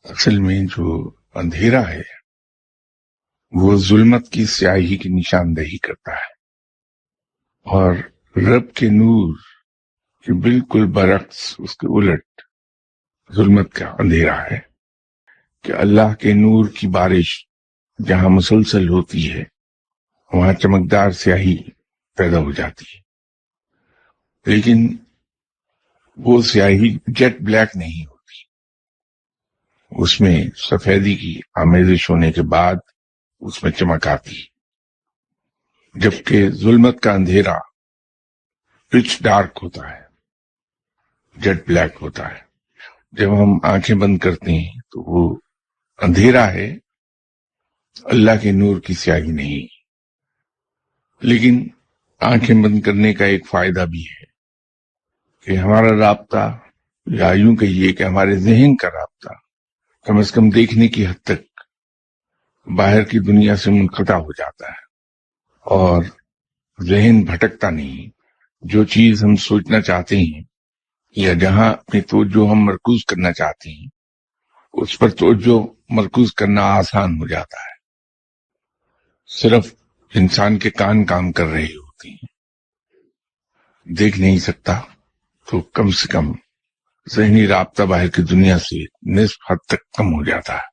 اصل میں جو اندھیرا ہے وہ ظلمت کی سیاہی کی نشاندہی کرتا ہے، اور رب کے نور کے بالکل برعکس، اس کے الٹ ظلمت کا اندھیرا ہے کہ اللہ کے نور کی بارش جہاں مسلسل ہوتی ہے وہاں چمکدار سیاہی پیدا ہو جاتی ہے، لیکن وہ سیاہی جیٹ بلیک نہیں ہوتی، اس میں سفیدی کی آمیزش ہونے کے بعد اس میں چمک آتی ہے، جبکہ ظلمت کا اندھیرا پچ ڈارک ہوتا ہے، جیٹ بلیک ہوتا ہے۔ جب ہم آنکھیں بند کرتے ہیں تو وہ اندھیرا ہے، اللہ کے نور کی سیاہی نہیں۔ لیکن آنکھیں بند کرنے کا ایک فائدہ بھی ہے کہ ہمارا رابطہ، یا یوں کہیے کہ ہمارے ذہن کا رابطہ کم از کم دیکھنے کی حد تک باہر کی دنیا سے منقطع ہو جاتا ہے، اور ذہن بھٹکتا نہیں۔ جو چیز ہم سوچنا چاہتے ہیں یا جہاں اپنی توجہ ہم مرکوز کرنا چاہتے ہیں اس پر توجہ مرکوز کرنا آسان ہو جاتا ہے۔ صرف انسان کے کان کام کر رہے ہوتے ہیں، دیکھ نہیں سکتا، تو کم سے کم ذہنی رابطہ باہر کی دنیا سے نصف حد تک کم ہو جاتا ہے۔